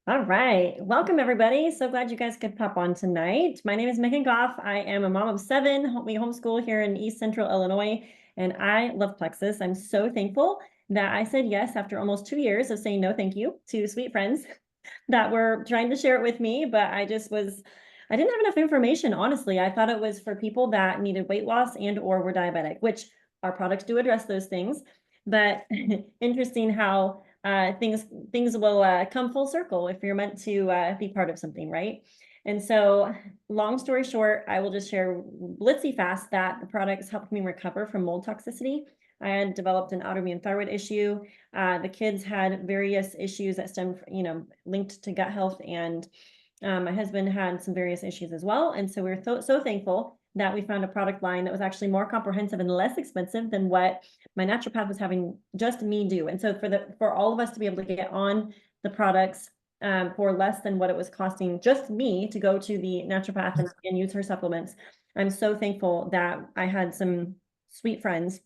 All right. Welcome, everybody. So glad you guys could pop on tonight. My name is Megan Goff. I am a mom of seven. We homeschool here in East Central Illinois, and I love Plexus. I'm so thankful that I said yes after almost 2 years of saying no thank you to sweet friends that were trying to share it with me, but I didn't have enough information, honestly. I thought it was for people that needed weight loss and or were diabetic, which our products do address those things. But interesting how things will come full circle if you're meant to be part of something, right? And so, long story short, I will just share blitzy fast that the products helped me recover from mold toxicity. I had developed an autoimmune thyroid issue. The kids had various issues that stemmed, linked to gut health, and my husband had some various issues as well. And so we were so thankful that we found a product line that was actually more comprehensive and less expensive than what my naturopath was having just me do. And so for all of us to be able to get on the products for less than what it was costing just me to go to the naturopath and use her supplements, I'm so thankful that I had some sweet friends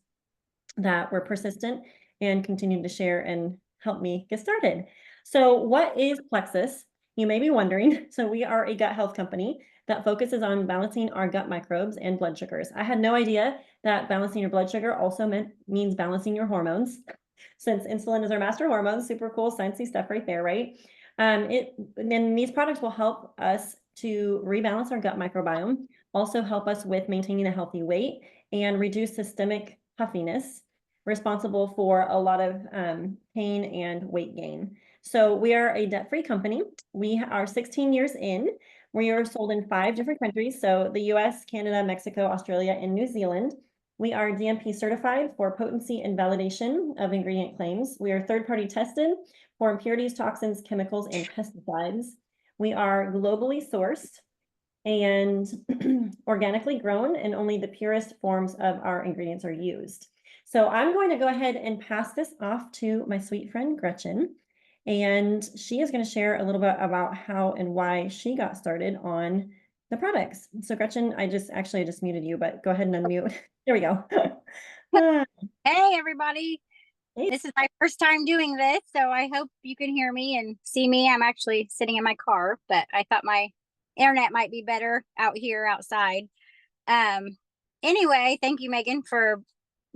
that were persistent and continued to share and help me get started. So what is Plexus? You may be wondering. So we are a gut health company that focuses on balancing our gut microbes and blood sugars. I had no idea that balancing your blood sugar also means balancing your hormones, since insulin is our master hormone. Super cool, sciencey stuff right there, right? Then these products will help us to rebalance our gut microbiome, also help us with maintaining a healthy weight and reduce systemic puffiness, responsible for a lot of pain and weight gain. So we are a debt-free company. We are 16 years in. We are sold in 5 different countries. So the US, Canada, Mexico, Australia, and New Zealand. We are DMP certified for potency and validation of ingredient claims. We are third-party tested for impurities, toxins, chemicals, and pesticides. We are globally sourced and organically grown, and only the purest forms of our ingredients are used. So I'm going to go ahead and pass this off to my sweet friend, Gretchen, and she is going to share a little bit about how and why she got started on the products. So Gretchen, I just muted you, but go ahead and unmute. There we go. Hey, everybody. Hey. This is my first time doing this, so I hope you can hear me and see me. I'm actually sitting in my car, but I thought my internet might be better out here outside. Um, anyway, thank you, Megan, for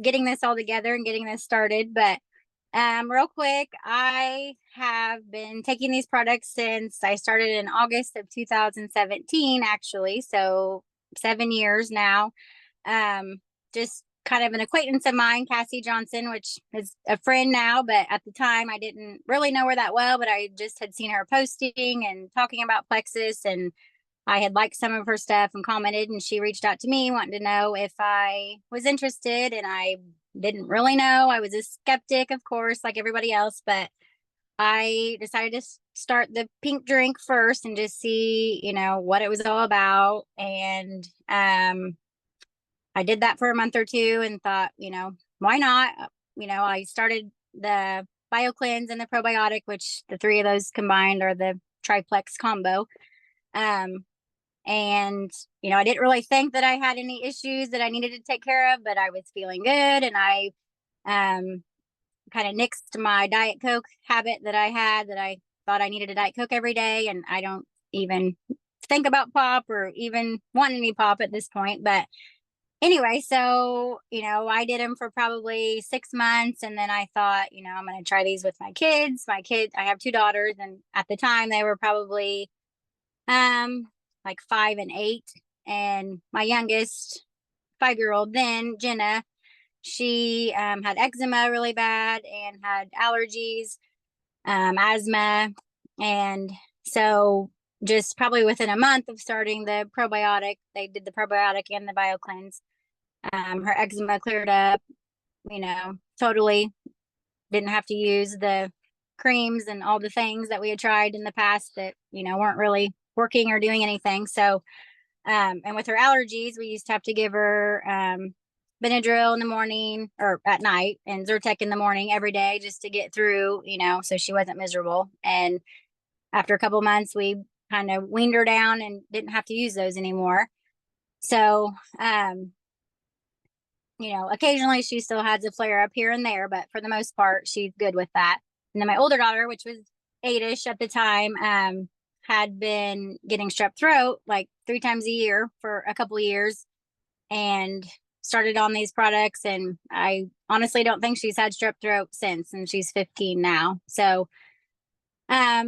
getting this all together and getting this started. But real quick, I have been taking these products since I started in August of 2017, actually. So 7 years now. Just kind of an acquaintance of mine, Cassie Johnson, which is a friend now, but at the time I didn't really know her that well, but I just had seen her posting and talking about Plexus, and I had liked some of her stuff and commented, and she reached out to me wanting to know if I was interested, and I didn't really know. I was a skeptic, of course, like everybody else, but I decided to start the pink drink first and just see, what it was all about. And I did that for a month or two and thought, why not? I started the BioCleanse and the probiotic, which the three of those combined are the triplex combo. And, I didn't really think that I had any issues that I needed to take care of, but I was feeling good. And I kind of nixed my Diet Coke habit that I had, that I thought I needed a Diet Coke every day. And I don't even think about pop or even want any pop at this point. But anyway, so, I did them for probably 6 months. And then I thought, I'm going to try these with my kids. I have 2 daughters. And at the time they were probably like 5 and 8. And my youngest 5-year-old then, Jenna, she had eczema really bad and had allergies, asthma. And so just probably within a month of starting the probiotic, they did the probiotic and the BioCleanse. Her eczema cleared up, totally didn't have to use the creams and all the things that we had tried in the past that, weren't really working or doing anything. So, and with her allergies, we used to have to give her Benadryl in the morning or at night and Zyrtec in the morning every day just to get through, so she wasn't miserable. And after a couple months, we kind of weaned her down and didn't have to use those anymore. So, occasionally she still has a flare up here and there, but for the most part, she's good with that. And then my older daughter, which was 8-ish at the time, had been getting strep throat like 3 times a year for a couple of years, and started on these products. And I honestly don't think she's had strep throat since, and she's 15 now. So, I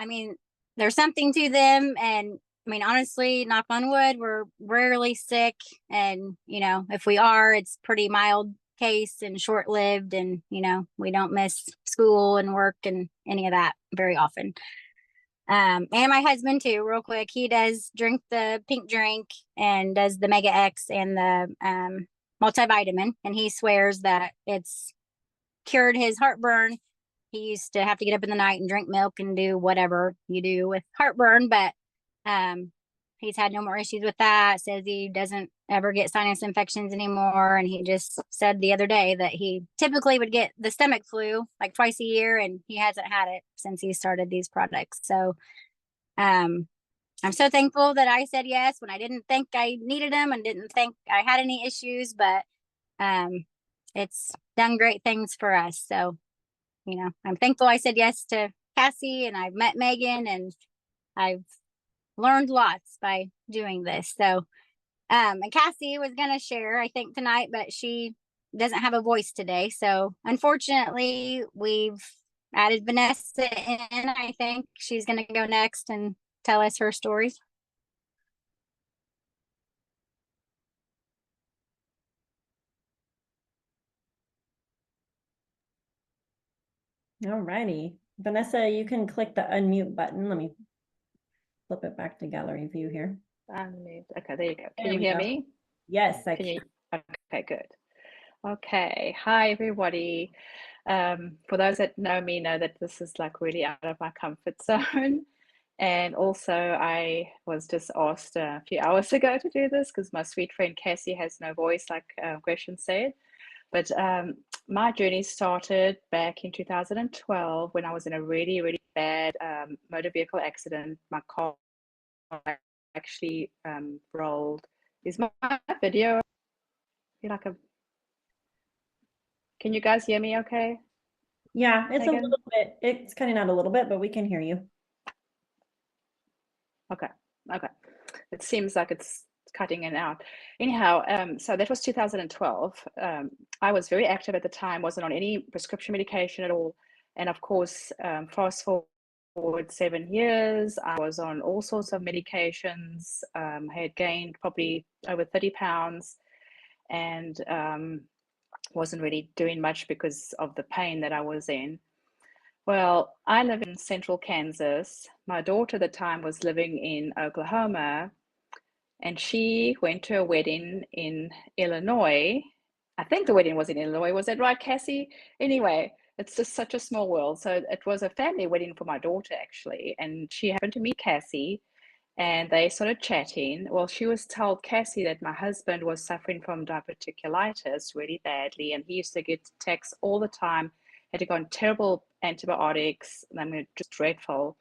mean, there's something to them. And I mean, honestly, knock on wood, we're rarely sick. And, if we are, it's pretty mild case and short lived. And, we don't miss school and work and any of that very often. And my husband too, real quick. He does drink the pink drink and does the Mega X and the multivitamin. And he swears that it's cured his heartburn. He used to have to get up in the night and drink milk and do whatever you do with heartburn, but he's had no more issues with that. Says he doesn't ever get sinus infections anymore. And he just said the other day that he typically would get the stomach flu like twice a year, and he hasn't had it since he started these products. So I'm so thankful that I said yes when I didn't think I needed them and didn't think I had any issues, but it's done great things for us. So, I'm thankful I said yes to Cassie, and I've met Megan, and I've learned lots by doing this. So, and Cassie was going to share, I think, tonight, but she doesn't have a voice today. So, unfortunately, we've added Vanessa in. I think she's going to go next and tell us her stories. All righty. Vanessa, you can click the unmute button. Let me flip it back to gallery view here. Unmute. Okay, there you go. Can There you we hear go. me? Yes, I Can can. you? Okay, good. Okay, hi everybody. For those that know me, know that this is like really out of my comfort zone. And also, I was just asked a few hours ago to do this because my sweet friend Cassie has no voice, like Gretchen said. But my journey started back in 2012 when I was in a really, really bad motor vehicle accident. My car actually rolled. Is my video like a? Can you guys hear me okay? Yeah, it's Megan? a little bit, it's cutting out a little bit, but we can hear you. Okay, okay. It seems like it's cutting in and out. Anyhow, so that was 2012. I was very active at the time, wasn't on any prescription medication at all. And of course, fast forward 7 years, I was on all sorts of medications. I had gained probably over 30 pounds and wasn't really doing much because of the pain that I was in. Well, I live in central Kansas. My daughter at the time was living in Oklahoma, and she went to a wedding in Illinois. I think the wedding was in Illinois. Was that right, Cassie? Anyway, it's just such a small world. So it was a family wedding for my daughter, actually. And she happened to meet Cassie, and they started chatting. Well, she was told Cassie that my husband was suffering from diverticulitis really badly, and he used to get attacks all the time, had to go on terrible antibiotics. I mean, just dreadful.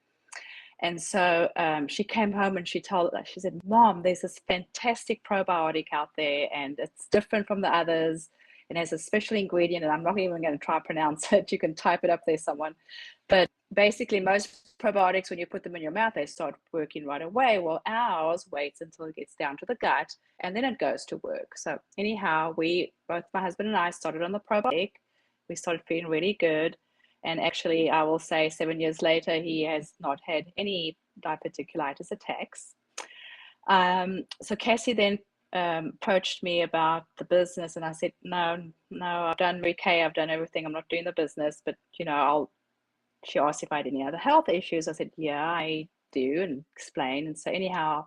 And so she came home and she said, Mom, there's this fantastic probiotic out there, and it's different from the others. It has a special ingredient, and I'm not even going to try to pronounce it. You can type it up there, someone. But basically, most probiotics, when you put them in your mouth, they start working right away. Well, ours waits until it gets down to the gut, and then it goes to work. So anyhow, both my husband and I started on the probiotic. We started feeling really good. And actually, I will say 7 years later, he has not had any diverticulitis attacks. So Cassie then approached me about the business, and I said, no, I've done Re-K, I've done everything. I'm not doing the business, but she asked if I had any other health issues. I said, yeah, I do, and explain. And so anyhow,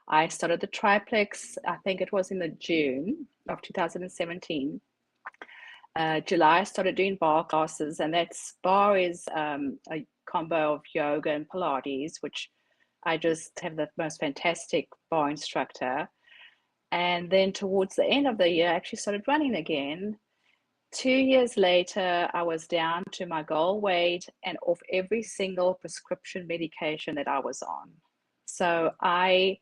I started the triplex. I think it was in the June of 2017. July, I started doing bar classes, and bar is a combo of yoga and Pilates, which I just have the most fantastic bar instructor. And then towards the end of the year, I actually started running again. 2 years later, I was down to my goal weight and off every single prescription medication that I was on. So I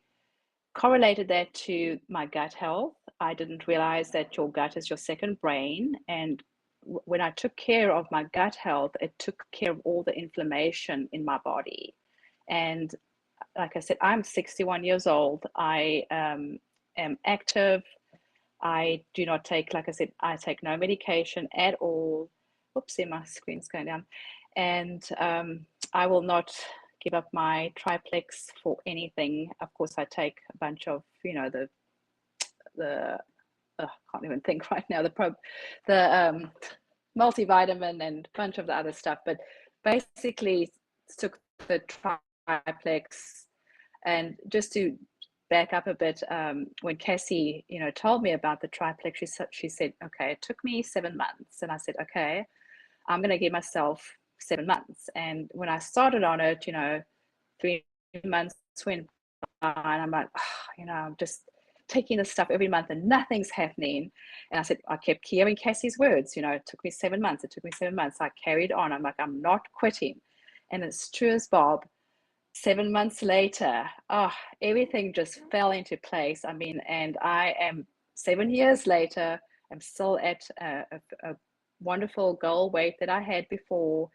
correlated that to my gut health. I didn't realize that your gut is your second brain. And when I took care of my gut health, it took care of all the inflammation in my body. And like I said, I'm 61 years old. I am active. I do not take, like I said, I take no medication at all. Oopsie, my screen's going down. And I will not give up my triplex for anything. Of course, I take a bunch of, the can't even think right now, the multivitamin and a bunch of the other stuff, but basically took the triplex. And just to back up a bit, when Cassie, told me about the triplex, she said, okay, it took me 7 months. And I said, okay, I'm going to give myself 7 months. And when I started on it, 3 months went by, and I'm like, I'm just taking this stuff every month and nothing's happening. And I said, I kept hearing Cassie's words, it took me 7 months. It took me 7 months. I carried on. I'm like, I'm not quitting. And it's true as Bob. 7 months later, everything just fell into place. I mean, and I am 7 years later, I'm still at a wonderful goal weight that I had before.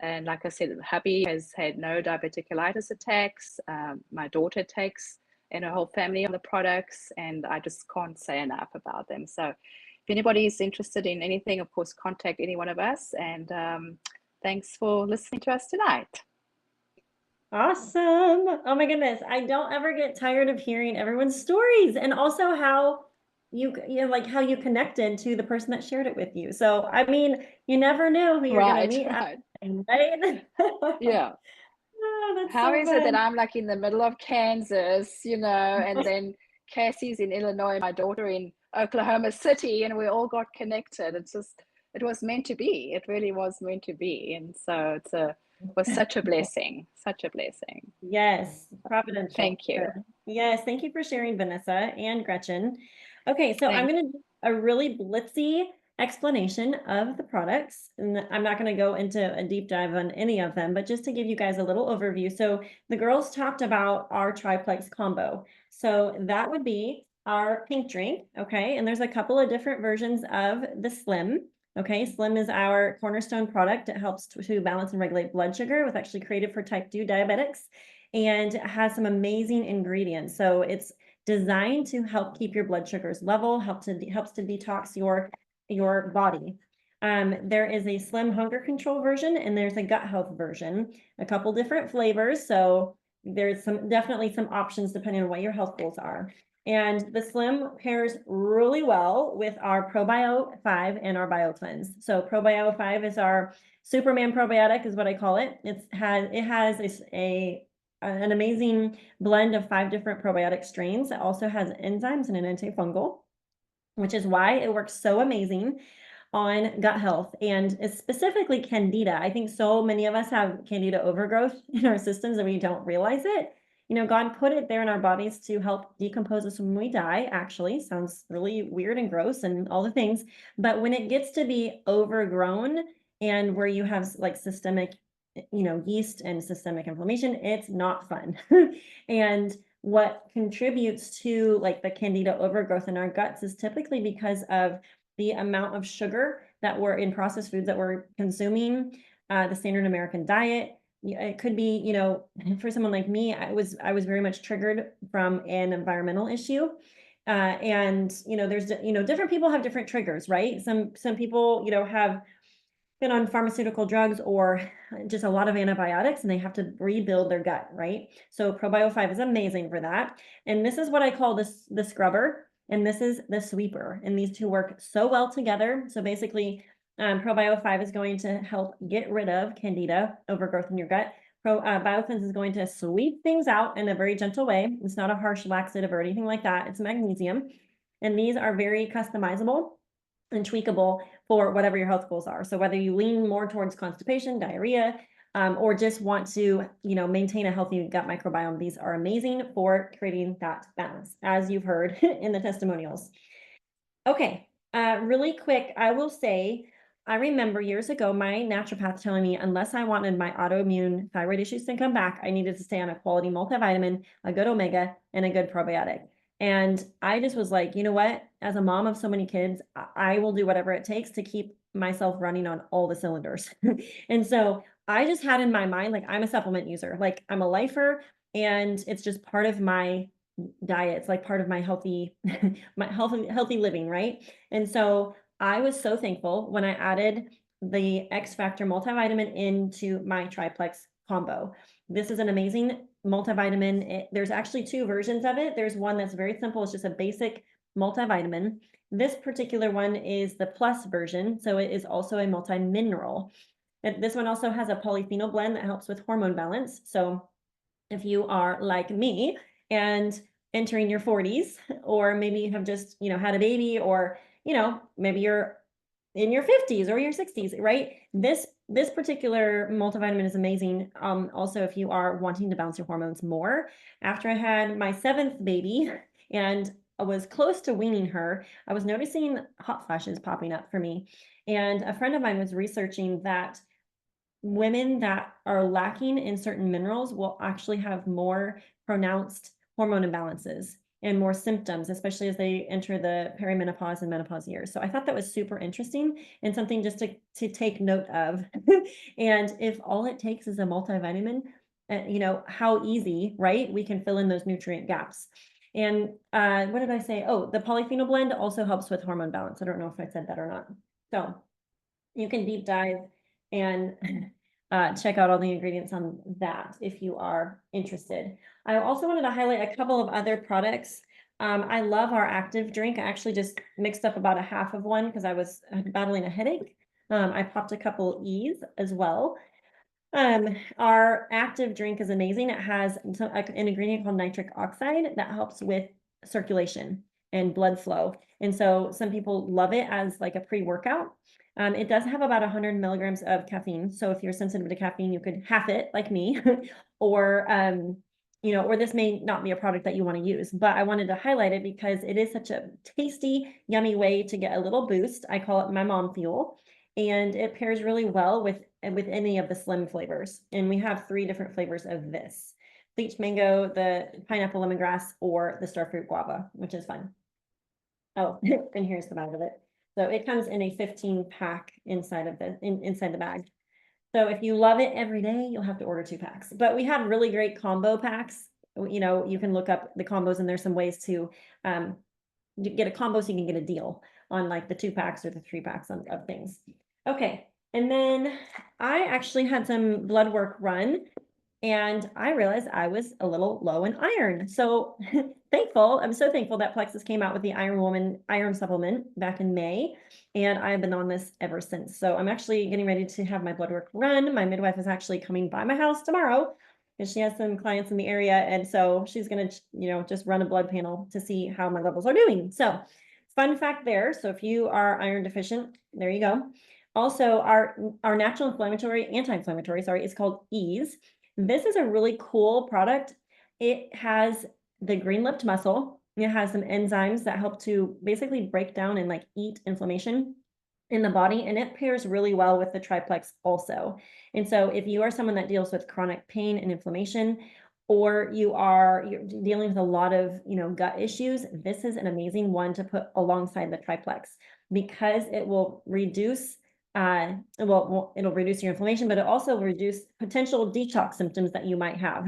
And like I said, hubby has had no diverticulitis attacks. My daughter takes, and her whole family, on the products, and I just can't say enough about them. So if anybody is interested in anything, of course, contact any one of us. And thanks for listening to us tonight. Awesome. Oh my goodness. I don't ever get tired of hearing everyone's stories, and also how like how you connected to the person that shared it with you. So, I mean, you never know who you're going to meet. Right. Right? Yeah. Oh, that's How so is it that fun. I'm like in the middle of Kansas, and then Cassie's in Illinois, my daughter in Oklahoma City, and we all got connected. It was meant to be. It really was meant to be. And so was such a blessing, such a blessing. Yes, providential. Thank you. Sure. Yes, thank you for sharing, Vanessa and Gretchen. Okay, so I'm Thank going to do a really blitzy explanation of the products, and I'm not going to go into a deep dive on any of them, but just to give you guys a little overview. So the girls talked about our triplex combo. So that would be our pink drink, okay? And there's a couple of different versions of the Slim. Okay, Slim is our cornerstone product. It helps to balance and regulate blood sugar. It was actually created for type 2 diabetics and has some amazing ingredients. So it's designed to help keep your blood sugars level, helps to detox your body. There is a Slim hunger control version, and there's a gut health version, a couple different flavors. So there's definitely some options depending on what your health goals are. And the Slim pairs really well with our Probio 5 and our Bio Cleanse. So Probio 5 is our Superman probiotic, is what I call it. It has an amazing blend of 5 different probiotic strains. It also has enzymes and an antifungal, which is why it works so amazing on gut health, and specifically Candida. I think so many of us have Candida overgrowth in our systems and we don't realize it. God put it there in our bodies to help decompose us when we die. Actually, sounds really weird and gross and all the things. But when it gets to be overgrown and where you have like systemic, yeast and systemic inflammation, it's not fun. And what contributes to like the Candida overgrowth in our guts is typically because of the amount of sugar that we're in processed foods that we're consuming, the standard American diet. It could be, for someone like me, I was very much triggered from an environmental issue. And, there's, different people have different triggers, right? Some people, have been on pharmaceutical drugs or just a lot of antibiotics, and they have to rebuild their gut, right? So Probio 5 is amazing for that. And this is what I call the scrubber, and this is the sweeper. And these two work so well together. So basically, Probio 5 is going to help get rid of Candida overgrowth in your gut. Biocleanse is going to sweep things out in a very gentle way. It's not a harsh laxative or anything like that. It's magnesium. And these are very customizable and tweakable for whatever your health goals are. So whether you lean more towards constipation, diarrhea, or just want to, maintain a healthy gut microbiome, these are amazing for creating that balance, as you've heard in the testimonials. Okay, really quick, I will say, I remember years ago, my naturopath telling me, unless I wanted my autoimmune thyroid issues to come back, I needed to stay on a quality multivitamin, a good omega, and a good probiotic. And I just was like, you know what? As a mom of so many kids, I will do whatever it takes to keep myself running on all the cylinders. And so I just had in my mind, like, I'm a supplement user, like, I'm a lifer, and it's just part of my diet. It's like part of my healthy, my healthy living, right? And so I was so thankful when I added the X Factor multivitamin into my triplex combo. This is an amazing multivitamin. There's actually two versions of it. There's one that's very simple. It's just a basic multivitamin. This particular one is the plus version, so it is also a multi-mineral. And this one also has a polyphenol blend that helps with hormone balance. So if you are like me and entering your 40s, or maybe you have just, had a baby, or, maybe you're in your 50s or your 60s, right? This particular multivitamin is amazing. Also, if you are wanting to balance your hormones more. After I had my 7th baby and I was close to weaning her, I was noticing hot flashes popping up for me. And a friend of mine was researching that women that are lacking in certain minerals will actually have more pronounced hormone imbalances and more symptoms, especially as they enter the perimenopause and menopause years. So I thought that was super interesting and something just to take note of. And if all it takes is a multivitamin, how easy, right? We can fill in those nutrient gaps. And what did I say? Oh, the polyphenol blend also helps with hormone balance. I don't know if I said that or not. So you can deep dive and check out all the ingredients on that if you are interested. I also wanted to highlight a couple of other products. I love our active drink. I actually just mixed up about a half of one because I was battling a headache. I popped a couple E's as well. Our active drink is amazing. It has an ingredient called nitric oxide that helps with circulation and blood flow. And so some people love it as like a pre-workout. It does have about 100 milligrams of caffeine. So if you're sensitive to caffeine, you could half it like me, or, or this may not be a product that you want to use, but I wanted to highlight it because it is such a tasty, yummy way to get a little boost. I call it my mom fuel, and it pairs really well with any of the slim flavors. And we have 3 different flavors of this: bleach mango, the pineapple lemongrass, or the starfruit guava, which is fun. Oh, and here's the bag of it. So it comes in a 15-pack inside of inside the bag. So if you love it every day, you'll have to order 2 packs. But we have really great combo packs. You can look up the combos, and there's some ways to get a combo so you can get a deal on like the 2 packs or the 3 packs of things. Okay, and then I actually had some blood work run, and I realized I was a little low in iron. So I'm so thankful that Plexus came out with the Iron Woman iron supplement back in May, and I've been on this ever since. So I'm actually getting ready to have my blood work run. My midwife is actually coming by my house tomorrow, and she has some clients in the area, and so she's gonna, just run a blood panel to see how my levels are doing. So fun fact there. So if you are iron deficient, there you go. Also, our natural anti-inflammatory, sorry, is called Ease. This is a really cool product. It has the green-lipped mussel. It has some enzymes that help to basically break down and like eat inflammation in the body, and it pairs really well with the triplex also. And so if you are someone that deals with chronic pain and inflammation, or you're dealing with a lot of gut issues, this is an amazing one to put alongside the triplex, because it will reduce it'll reduce your inflammation, but it also reduce potential detox symptoms that you might have.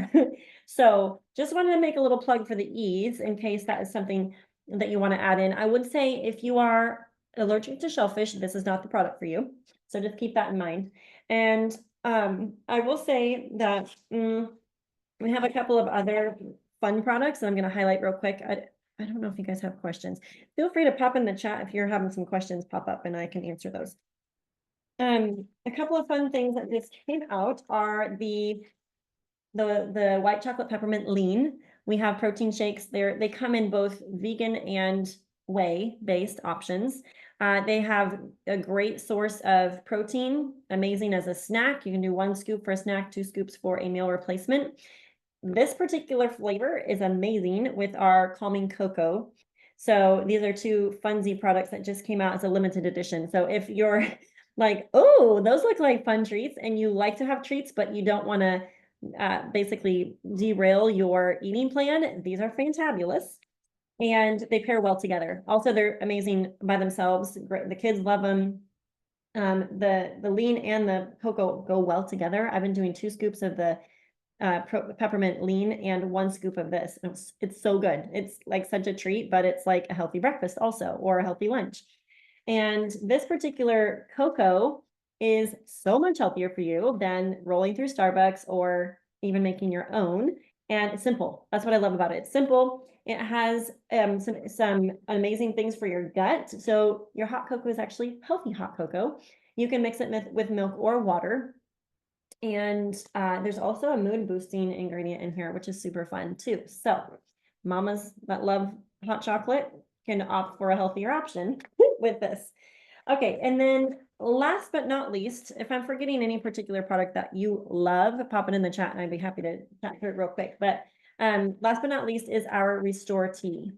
So just wanted to make a little plug for the Ease in case that is something that you want to add in. I would say if you are allergic to shellfish, this is not the product for you. So just keep that in mind. And I will say that we have a couple of other fun products that I'm going to highlight real quick. I don't know if you guys have questions. Feel free to pop in the chat if you're having some questions pop up, and I can answer those. A couple of fun things that just came out are the white chocolate peppermint lean. We have protein shakes there. They come in both vegan and whey-based options. They have a great source of protein, amazing as a snack. You can do 1 scoop for a snack, 2 scoops for a meal replacement. This particular flavor is amazing with our calming cocoa. So these are 2 Funzy products that just came out as a limited edition. So if you're like, oh, those look like fun treats, and you like to have treats, but you don't want to basically derail your eating plan, these are fantabulous, and they pair well together. Also, they're amazing by themselves. The kids love them. The lean and the cocoa go well together. I've been doing 2 scoops of the peppermint lean and 1 scoop of this. It's so good. It's like such a treat, but it's like a healthy breakfast also, or a healthy lunch. And this particular cocoa is so much healthier for you than rolling through Starbucks or even making your own. And it's simple. That's what I love about it. It's simple. It has some amazing things for your gut. So your hot cocoa is actually healthy hot cocoa. You can mix it with milk or water. And there's also a mood boosting ingredient in here, which is super fun too. So mamas that love hot chocolate can opt for a healthier option with this. Okay, and then last but not least, if I'm forgetting any particular product that you love, pop it in the chat and I'd be happy to chat through it real quick. But last but not least is our Restore Tea.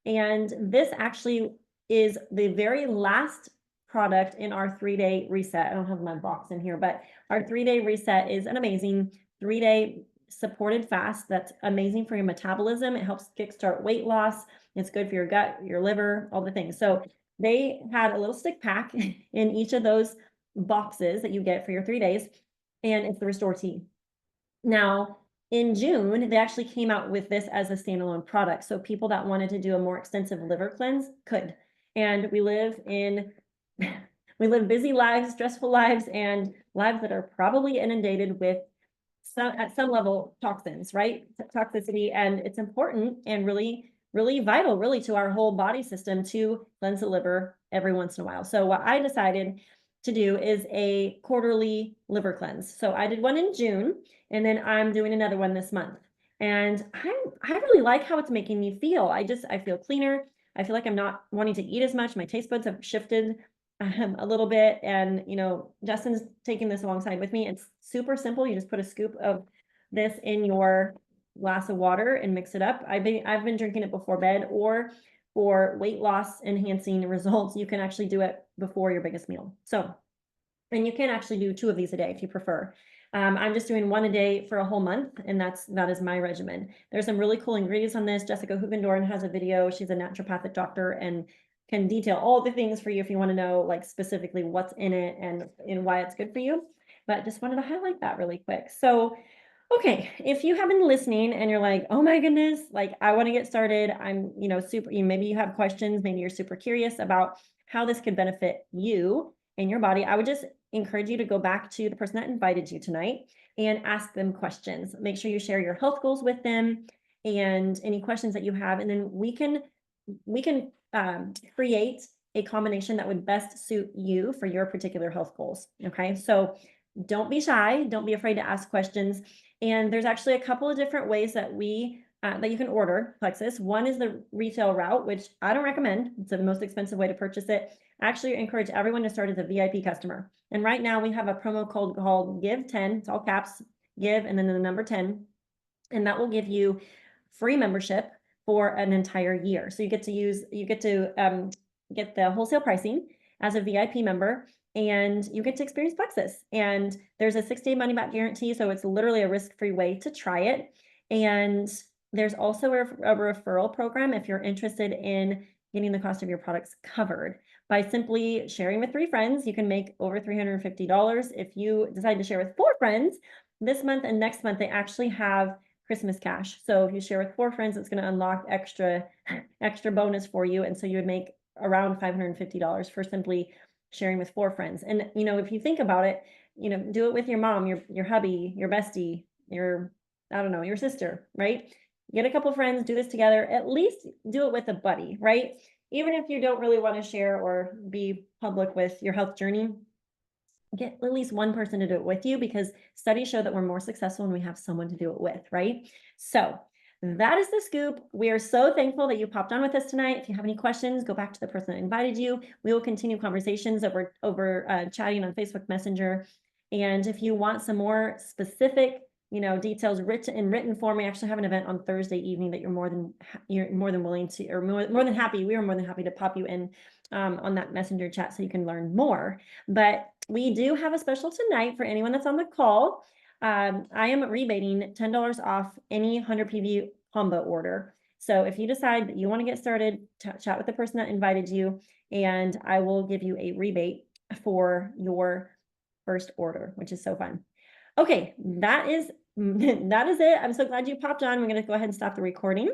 And this actually is the very last product in our 3-day reset. I don't have my box in here, but our 3-day reset is an amazing 3-day supported fast that's amazing for your metabolism. It helps kickstart weight loss. It's good for your gut, your liver, all the things. So they had a little stick pack in each of those boxes that you get for your 3 days, and it's the Restore Tea. Now, in June, they actually came out with this as a standalone product. So people that wanted to do a more extensive liver cleanse could. And we live busy lives, stressful lives, and lives that are probably inundated with at some level toxins, right? Toxicity. And it's important and really vital really to our whole body system to cleanse the liver every once in a while. So what I decided to do is a quarterly liver cleanse. So I did one in June, and then I'm doing another one this month. And I really like how it's making me feel. I feel cleaner. I feel like I'm not wanting to eat as much. My taste buds have shifted a little bit. And, Justin's taking this alongside with me. It's super simple. You just put a scoop of this in your glass of water and mix it up. I've been drinking it before bed, or for weight loss enhancing results, you can actually do it before your biggest meal. So, and you can actually do 2 of these a day if you prefer. I'm just doing 1 a day for a whole month, and that is my regimen. There's some really cool ingredients on this. Jessica Hugendorn has a video. She's a naturopathic doctor and can detail all the things for you if you want to know like specifically what's in it and why it's good for you. But just wanted to highlight that really quick. So, okay, if you have been listening and you're like, oh my goodness, like I want to get started, I'm, super, maybe you have questions, maybe you're super curious about how this could benefit you and your body, I would just encourage you to go back to the person that invited you tonight and ask them questions. Make sure you share your health goals with them and any questions that you have, and then we can create a combination that would best suit you for your particular health goals. Okay, so don't be shy. Don't be afraid to ask questions. And there's actually a couple of different ways that that you can order Plexus. One is the retail route, which I don't recommend. It's the most expensive way to purchase it. I actually encourage everyone to start as a VIP customer. And right now we have a promo code called GIVE10. It's all caps, GIVE, and then the number 10. And that will give you free membership for an entire year. So you get to get the wholesale pricing as a VIP member, and you get to experience Plexus. And there's a 6-day money back guarantee. So it's literally a risk-free way to try it. And there's also a referral program if you're interested in getting the cost of your products covered. By simply sharing with 3 friends, you can make over $350. If you decide to share with 4 friends, this month and next month, they actually have Christmas cash. So if you share with 4 friends, it's going to unlock extra bonus for you. And so you would make around $550 for simply sharing with 4 friends. And, if you think about it, do it with your mom, your hubby, your bestie, your sister, right? Get a couple friends, do this together, at least do it with a buddy, right? Even if you don't really want to share or be public with your health journey, get at least one person to do it with you, because studies show that we're more successful when we have someone to do it with, right? So that is the scoop. We are so thankful that you popped on with us tonight. If you have any questions, go back to the person that invited you. We will continue conversations over chatting on Facebook Messenger. And if you want some more specific details in written form, we actually have an event on Thursday evening that you're more than willing to, or more than happy. We are more than happy to pop you in on that messenger chat so you can learn more. But we do have a special tonight for anyone that's on the call. I am rebating $10 off any 100 PV combo order. So if you decide that you want to get started, chat with the person that invited you, and I will give you a rebate for your first order, which is so fun. Okay, that is it. I'm so glad you popped on. We're going to go ahead and stop the recording.